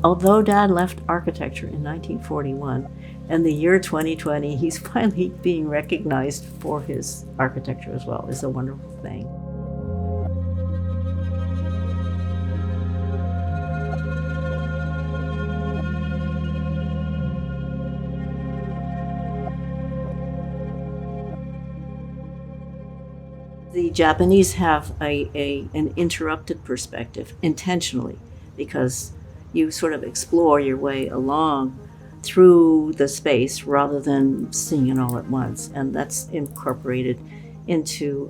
although Dad left architecture in 1941, and the year 2020, he's finally being recognized for his architecture as well. It's a wonderful thing. The Japanese have an interrupted perspective intentionally, because you sort of explore your way along through the space rather than seeing it all at once. And that's incorporated into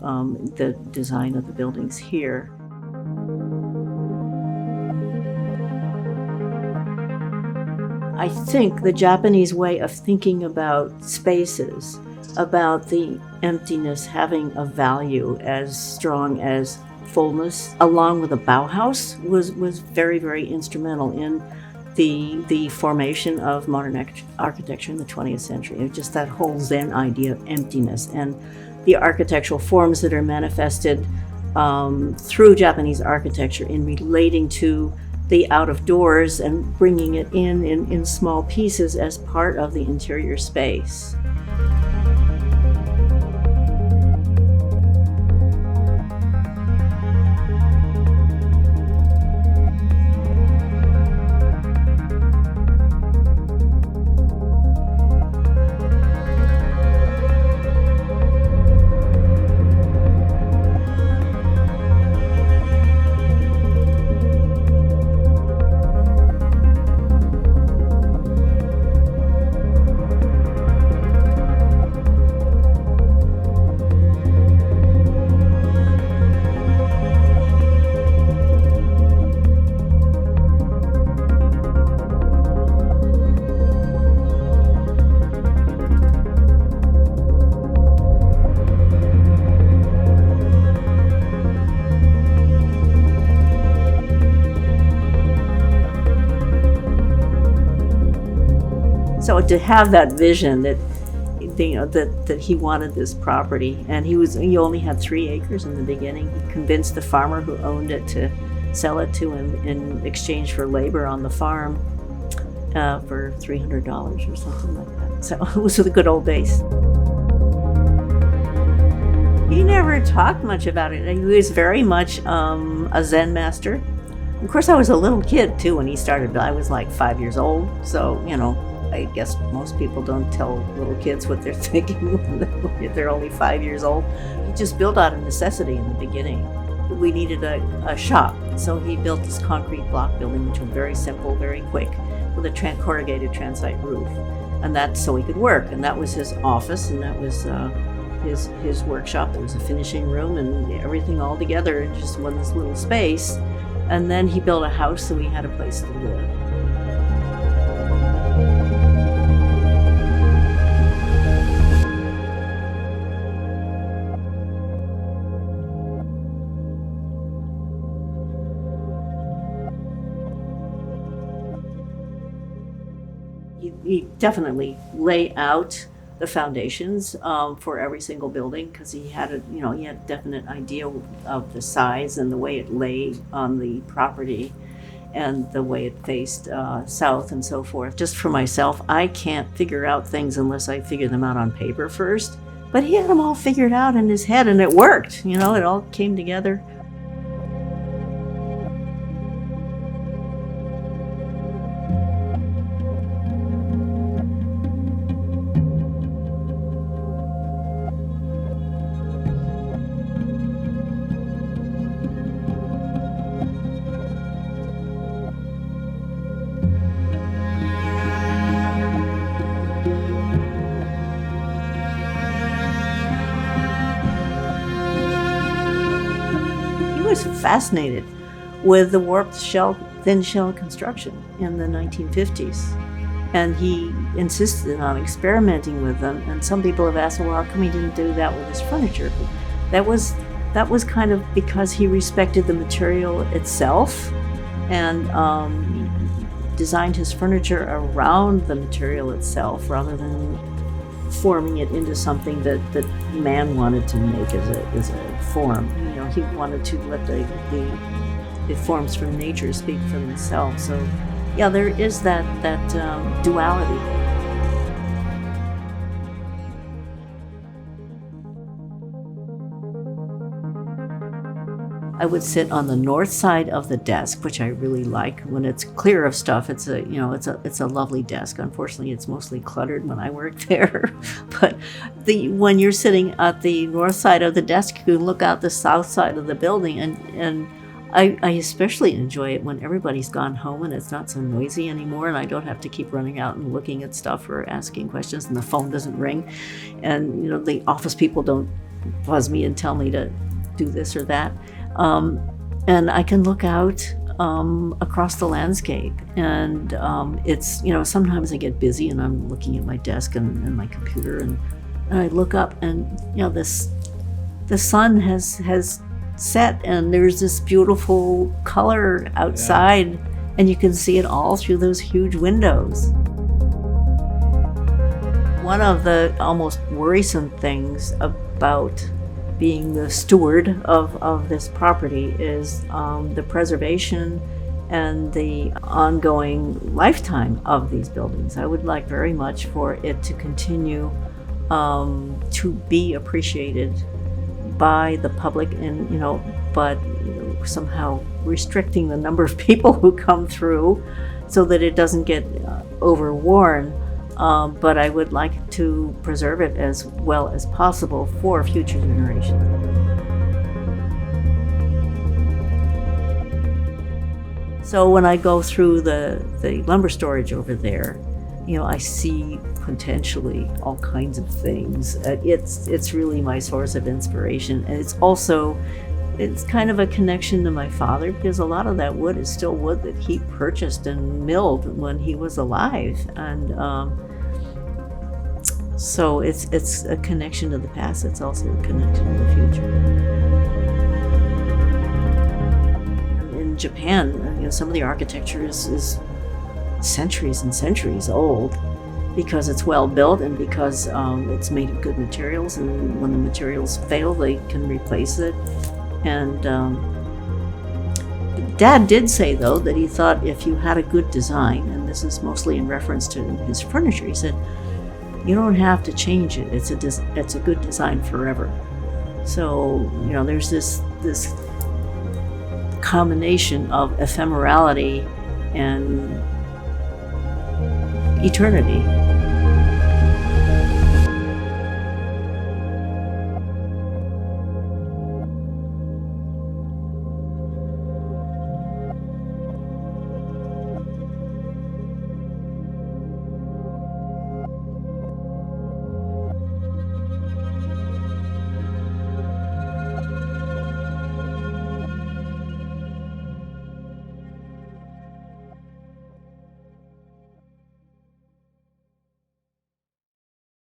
the design of the buildings here. I think the Japanese way of thinking about spaces, about the emptiness having a value as strong as fullness, along with the Bauhaus, was very, very instrumental in the formation of modern architecture in the 20th century. It was just that whole Zen idea of emptiness, and the architectural forms that are manifested through Japanese architecture in relating to the out of doors and bringing it in small pieces as part of the interior space. So to have that vision that, you know, that he wanted this property, and he only had 3 acres in the beginning. He convinced the farmer who owned it to sell it to him in exchange for labor on the farm for $300 or something like that. So it was the good old days. He never talked much about it. He was very much a Zen master. Of course, I was a little kid too when he started. I was like 5 years old, so, you know, I guess most people don't tell little kids what they're thinking when they're only 5 years old. He just built out of necessity in the beginning. We needed a shop, so he built this concrete block building, which was very simple, very quick, with a corrugated transite roof. And that's so he could work. And that was his office, and that was his workshop. There was a finishing room and everything all together in just one this little space. And then he built a house, so he had a place to live. He definitely lay out the foundations for every single building, because he had a definite idea of the size and the way it lay on the property and the way it faced south and so forth. Just for myself, I can't figure out things unless I figure them out on paper first. But he had them all figured out in his head, and it worked. You know, it all came together. Was fascinated with the warped shell, thin shell construction in the 1950s, and he insisted on experimenting with them. And some people have asked, well, how come he didn't do that with his furniture? But that was kind of because he respected the material itself, and designed his furniture around the material itself rather than forming it into something that man wanted to make as a form. You know, he wanted to let the forms from nature speak for themselves. So Yeah, there is that duality. I would sit on the north side of the desk, which I really like. When it's clear of stuff, it's a lovely desk. Unfortunately, it's mostly cluttered when I work there. But when you're sitting at the north side of the desk, you can look out the south side of the building, and I especially enjoy it when everybody's gone home and it's not so noisy anymore, and I don't have to keep running out and looking at stuff or asking questions, and the phone doesn't ring, and the office people don't buzz me and tell me to do this or that. And I can look out across the landscape, and it's sometimes I get busy and I'm looking at my desk and my computer, and I look up, and the sun has set, and there's this beautiful color outside, and you can see it all through those huge windows. One of the almost worrisome things about being the steward of this property is the preservation and the ongoing lifetime of these buildings. I would like very much for it to continue to be appreciated by the public, and but somehow restricting the number of people who come through so that it doesn't get overworn. But I would like to preserve it as well as possible for future generations. So when I go through the lumber storage over there, I see potentially all kinds of things. It's really my source of inspiration, and it's kind of a connection to my father, because a lot of that wood is still wood that he purchased and milled when he was alive, and so it's a connection to the past. It's also a connection to the future. In Japan, some of the architecture is centuries and centuries old, because it's well built and because it's made of good materials, and when the materials fail, they can replace it. And Dad did say, though, that he thought if you had a good design, and this is mostly in reference to his furniture, he said, you don't have to change it. It's a good design forever. So there's this combination of ephemerality and eternity.